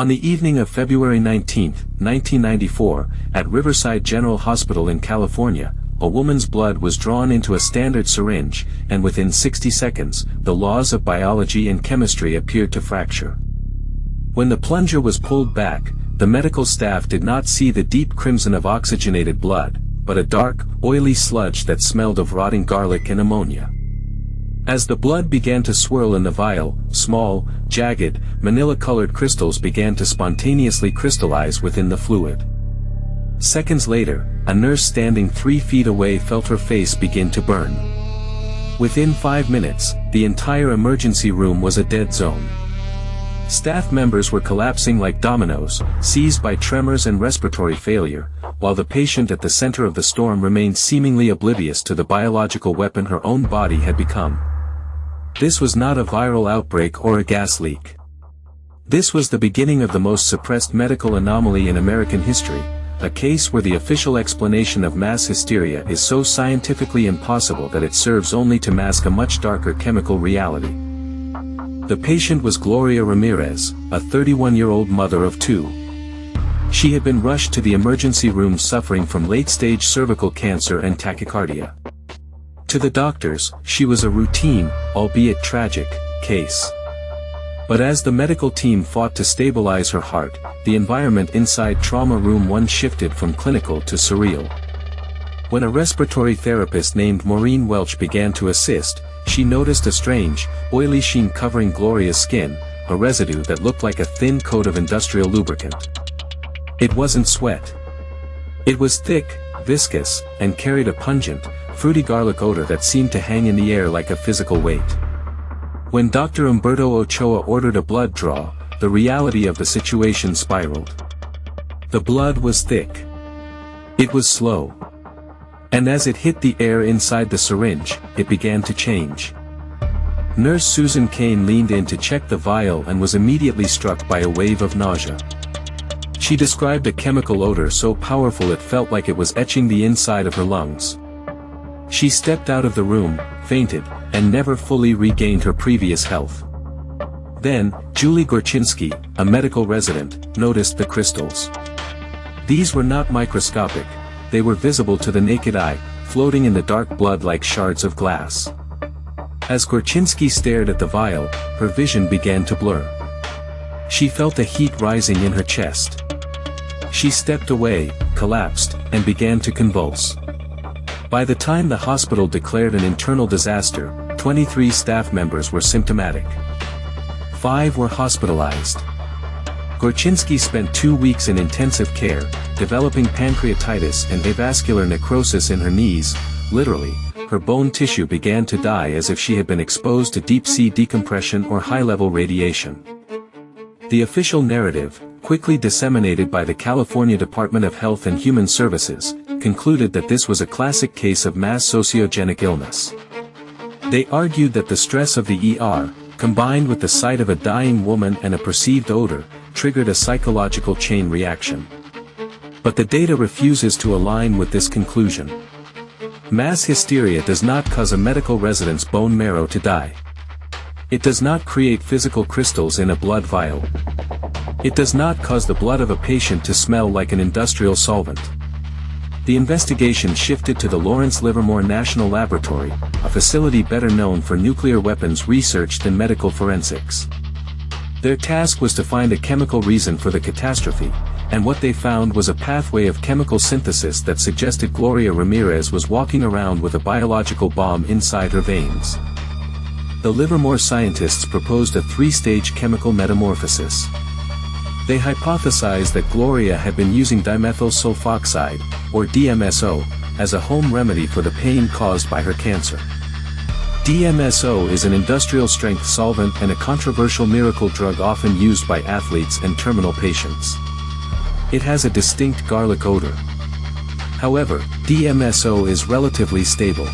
On the evening of February 19, 1994, at Riverside General Hospital in California, a woman's blood was drawn into a standard syringe, and within 60 seconds, the laws of biology and chemistry appeared to fracture. When the plunger was pulled back, the medical staff did not see the deep crimson of oxygenated blood, but a dark, oily sludge that smelled of rotting garlic and ammonia. As the blood began to swirl in the vial, small, jagged, manila-colored crystals began to spontaneously crystallize within the fluid. Seconds later, a nurse standing 3 feet away felt her face begin to burn. Within 5 minutes, the entire emergency room was a dead zone. Staff members were collapsing like dominoes, seized by tremors and respiratory failure, while the patient at the center of the storm remained seemingly oblivious to the biological weapon her own body had become. This was not a viral outbreak or a gas leak. This was the beginning of the most suppressed medical anomaly in American history, a case where the official explanation of mass hysteria is so scientifically impossible that it serves only to mask a much darker chemical reality. The patient was Gloria Ramirez, a 31-year-old mother of 2. She had been rushed to the emergency room suffering from late-stage cervical cancer and tachycardia. To the doctors, she was a routine, albeit tragic, case. But as the medical team fought to stabilize her heart, the environment inside Trauma Room 1 shifted from clinical to surreal. When a respiratory therapist named Maureen Welch began to assist, she noticed a strange, oily sheen covering Gloria's skin, a residue that looked like a thin coat of industrial lubricant. It wasn't sweat. It was thick, viscous, and carried a pungent, fruity garlic odor that seemed to hang in the air like a physical weight. When Dr. Humberto Ochoa ordered a blood draw, the reality of the situation spiraled. The blood was thick. It was slow. And as it hit the air inside the syringe, it began to change. Nurse Susan Kane leaned in to check the vial and was immediately struck by a wave of nausea. She described a chemical odor so powerful it felt like it was etching the inside of her lungs. She stepped out of the room, fainted, and never fully regained her previous health. Then, Julie Gorczynski, a medical resident, noticed the crystals. These were not microscopic, they were visible to the naked eye, floating in the dark blood like shards of glass. As Gorczynski stared at the vial, her vision began to blur. She felt a heat rising in her chest. She stepped away, collapsed, and began to convulse. By the time the hospital declared an internal disaster, 23 staff members were symptomatic. 5 were hospitalized. Gorczynski spent 2 weeks in intensive care, developing pancreatitis and avascular necrosis in her knees. Literally, her bone tissue began to die as if she had been exposed to deep-sea decompression or high-level radiation. The official narrative, quickly disseminated by the California Department of Health and Human Services, concluded that this was a classic case of mass sociogenic illness. They argued that the stress of the ER, combined with the sight of a dying woman and a perceived odor, triggered a psychological chain reaction. But the data refuses to align with this conclusion. Mass hysteria does not cause a medical resident's bone marrow to die. It does not create physical crystals in a blood vial. It does not cause the blood of a patient to smell like an industrial solvent. The investigation shifted to the Lawrence Livermore National Laboratory, a facility better known for nuclear weapons research than medical forensics. Their task was to find a chemical reason for the catastrophe, and what they found was a pathway of chemical synthesis that suggested Gloria Ramirez was walking around with a biological bomb inside her veins. The Livermore scientists proposed a 3-stage chemical metamorphosis. They hypothesized that Gloria had been using dimethyl sulfoxide, or DMSO, as a home remedy for the pain caused by her cancer. DMSO is an industrial-strength solvent and a controversial miracle drug often used by athletes and terminal patients. It has a distinct garlic odor. However, DMSO is relatively stable.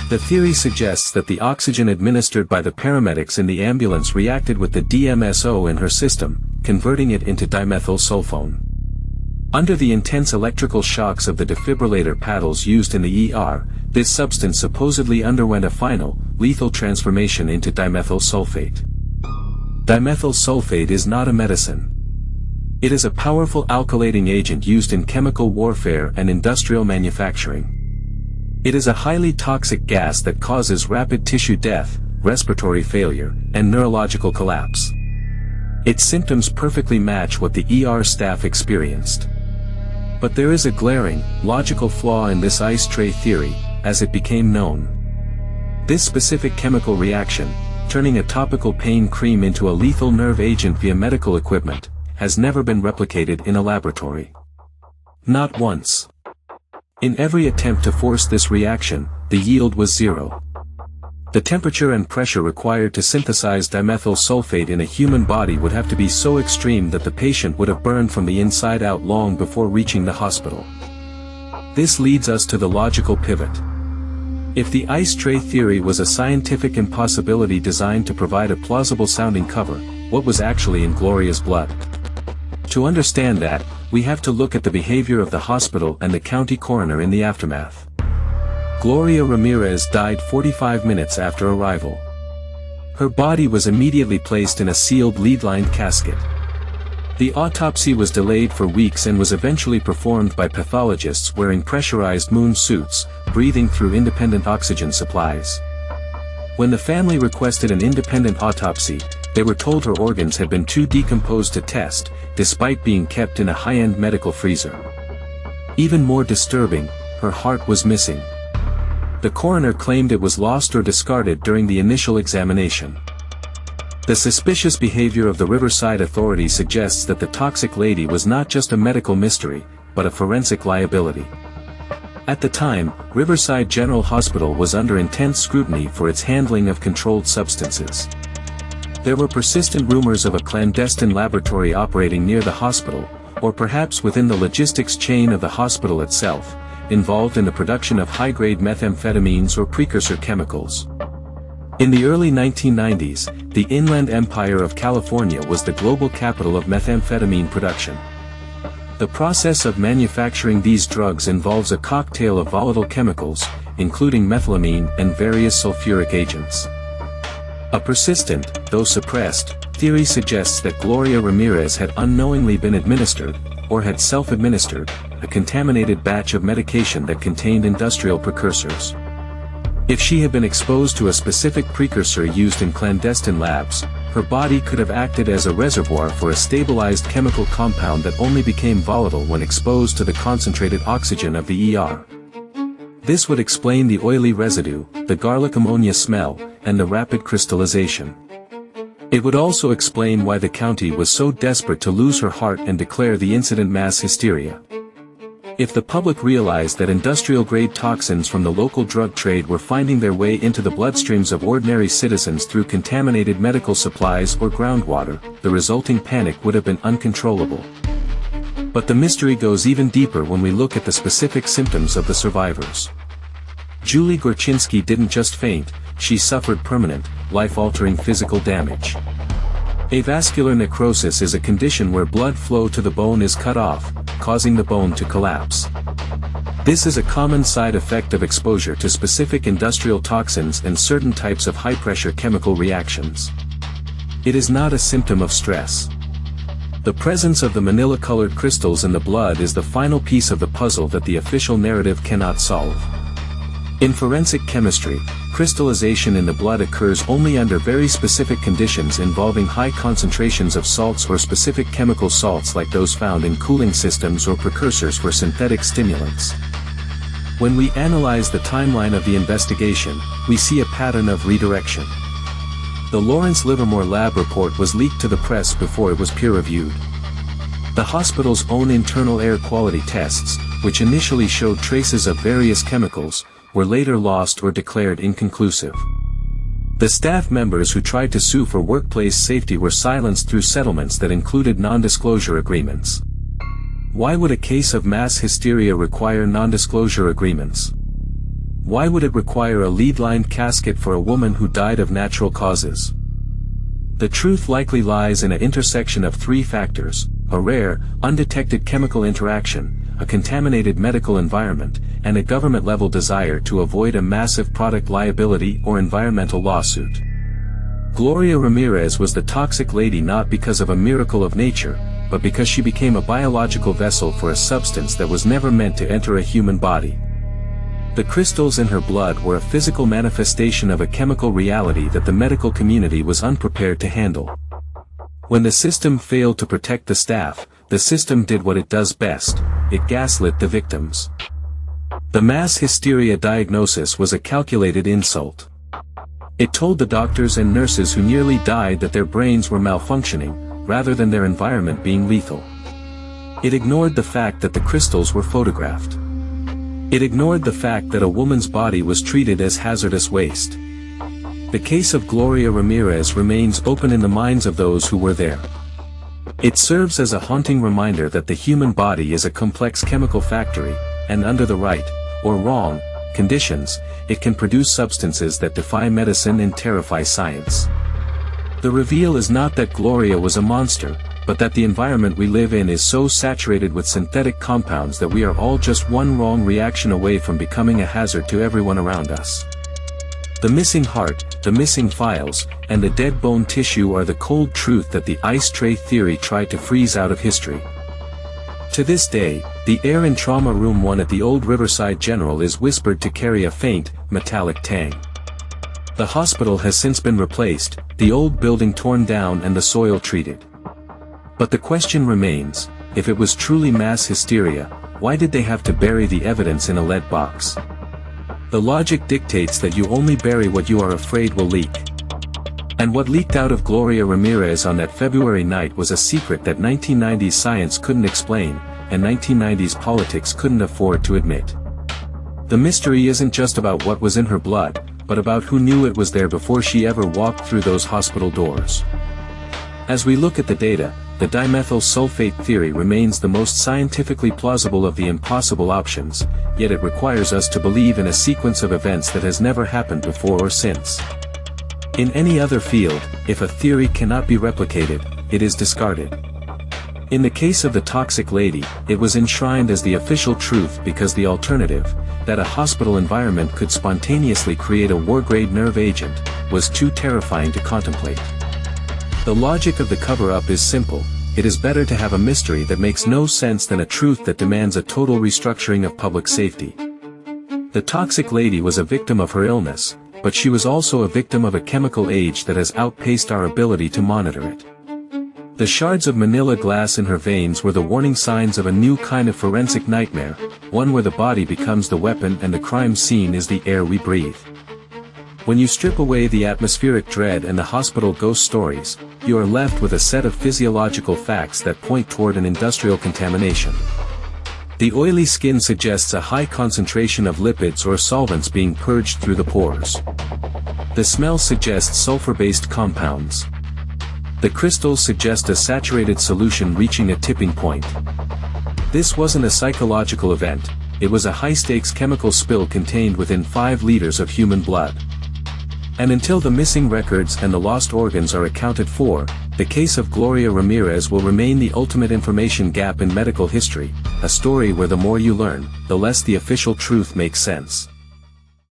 The theory suggests that the oxygen administered by the paramedics in the ambulance reacted with the DMSO in her system, converting it into dimethyl sulfone. Under the intense electrical shocks of the defibrillator paddles used in the ER, this substance supposedly underwent a final, lethal transformation into dimethyl sulfate. Dimethyl sulfate is not a medicine. It is a powerful alkylating agent used in chemical warfare and industrial manufacturing. It is a highly toxic gas that causes rapid tissue death, respiratory failure, and neurological collapse. Its symptoms perfectly match what the ER staff experienced. But there is a glaring, logical flaw in this ice tray theory, as it became known. This specific chemical reaction, turning a topical pain cream into a lethal nerve agent via medical equipment, has never been replicated in a laboratory. Not once. In every attempt to force this reaction, the yield was zero. The temperature and pressure required to synthesize dimethyl sulfate in a human body would have to be so extreme that the patient would have burned from the inside out long before reaching the hospital. This leads us to the logical pivot. If the ice tray theory was a scientific impossibility designed to provide a plausible-sounding cover, what was actually in Gloria's blood? To understand that, we have to look at the behavior of the hospital and the county coroner in the aftermath. Gloria Ramirez died 45 minutes after arrival. Her body was immediately placed in a sealed lead-lined casket. The autopsy was delayed for weeks and was eventually performed by pathologists wearing pressurized moon suits, breathing through independent oxygen supplies. When the family requested an independent autopsy, they were told her organs had been too decomposed to test, despite being kept in a high-end medical freezer. Even more disturbing, her heart was missing. The coroner claimed it was lost or discarded during the initial examination. The suspicious behavior of the Riverside authorities suggests that the toxic lady was not just a medical mystery, but a forensic liability. At the time, Riverside General Hospital was under intense scrutiny for its handling of controlled substances. There were persistent rumors of a clandestine laboratory operating near the hospital, or perhaps within the logistics chain of the hospital itself, involved in the production of high-grade methamphetamines or precursor chemicals. In the early 1990s, the Inland Empire of California was the global capital of methamphetamine production. The process of manufacturing these drugs involves a cocktail of volatile chemicals, including methylamine and various sulfuric agents. A persistent, though suppressed, theory suggests that Gloria Ramirez had unknowingly been administered, or had self-administered, a contaminated batch of medication that contained industrial precursors. If she had been exposed to a specific precursor used in clandestine labs, her body could have acted as a reservoir for a stabilized chemical compound that only became volatile when exposed to the concentrated oxygen of the ER. This would explain the oily residue, the garlic ammonia smell, and the rapid crystallization. It would also explain why the county was so desperate to lose her heart and declare the incident mass hysteria. If the public realized that industrial-grade toxins from the local drug trade were finding their way into the bloodstreams of ordinary citizens through contaminated medical supplies or groundwater, the resulting panic would have been uncontrollable. But the mystery goes even deeper when we look at the specific symptoms of the survivors. Julie Gorczynski didn't just faint, she suffered permanent, life-altering physical damage. Avascular necrosis is a condition where blood flow to the bone is cut off, causing the bone to collapse. This is a common side effect of exposure to specific industrial toxins and certain types of high-pressure chemical reactions. It is not a symptom of stress. The presence of the manila-colored crystals in the blood is the final piece of the puzzle that the official narrative cannot solve. In forensic chemistry, crystallization in the blood occurs only under very specific conditions involving high concentrations of salts or specific chemical salts like those found in cooling systems or precursors for synthetic stimulants. When we analyze the timeline of the investigation, we see a pattern of redirection. The Lawrence Livermore lab report was leaked to the press before it was peer-reviewed. The hospital's own internal air quality tests, which initially showed traces of various chemicals, were later lost or declared inconclusive. The staff members who tried to sue for workplace safety were silenced through settlements that included non-disclosure agreements. Why would a case of mass hysteria require non-disclosure agreements? Why would it require a lead-lined casket for a woman who died of natural causes? The truth likely lies in an intersection of three factors: a rare, undetected chemical interaction, a contaminated medical environment, and a government-level desire to avoid a massive product liability or environmental lawsuit. Gloria Ramirez was the toxic lady not because of a miracle of nature, but because she became a biological vessel for a substance that was never meant to enter a human body. The crystals in her blood were a physical manifestation of a chemical reality that the medical community was unprepared to handle. When the system failed to protect the staff, the system did what it does best: it gaslit the victims. The mass hysteria diagnosis was a calculated insult. It told the doctors and nurses who nearly died that their brains were malfunctioning, rather than their environment being lethal. It ignored the fact that the crystals were photographed. It ignored the fact that a woman's body was treated as hazardous waste. The case of Gloria Ramirez remains open in the minds of those who were there. It serves as a haunting reminder that the human body is a complex chemical factory, and under the right, or wrong, conditions, it can produce substances that defy medicine and terrify science. The reveal is not that Gloria was a monster, but that the environment we live in is so saturated with synthetic compounds that we are all just one wrong reaction away from becoming a hazard to everyone around us. The missing heart, the missing files, and the dead bone tissue are the cold truth that the ice tray theory tried to freeze out of history. To this day, the air in Trauma Room 1 at the old Riverside General is whispered to carry a faint, metallic tang. The hospital has since been replaced, the old building torn down and the soil treated. But the question remains, if it was truly mass hysteria, why did they have to bury the evidence in a lead box? The logic dictates that you only bury what you are afraid will leak. And what leaked out of Gloria Ramirez on that February night was a secret that 1990s science couldn't explain, and 1990s politics couldn't afford to admit. The mystery isn't just about what was in her blood, but about who knew it was there before she ever walked through those hospital doors. As we look at the data, the dimethyl sulfate theory remains the most scientifically plausible of the impossible options, yet it requires us to believe in a sequence of events that has never happened before or since. In any other field, if a theory cannot be replicated, it is discarded. In the case of the toxic lady, it was enshrined as the official truth because the alternative, that a hospital environment could spontaneously create a war-grade nerve agent, was too terrifying to contemplate. The logic of the cover-up is simple: it is better to have a mystery that makes no sense than a truth that demands a total restructuring of public safety. The toxic lady was a victim of her illness, but she was also a victim of a chemical age that has outpaced our ability to monitor it. The shards of manila glass in her veins were the warning signs of a new kind of forensic nightmare, one where the body becomes the weapon and the crime scene is the air we breathe. When you strip away the atmospheric dread and the hospital ghost stories, you are left with a set of physiological facts that point toward an industrial contamination. The oily skin suggests a high concentration of lipids or solvents being purged through the pores. The smell suggests sulfur-based compounds. The crystals suggest a saturated solution reaching a tipping point. This wasn't a psychological event, it was a high-stakes chemical spill contained within 5 liters of human blood. And until the missing records and the lost organs are accounted for, the case of Gloria Ramirez will remain the ultimate information gap in medical history, a story where the more you learn, the less the official truth makes sense.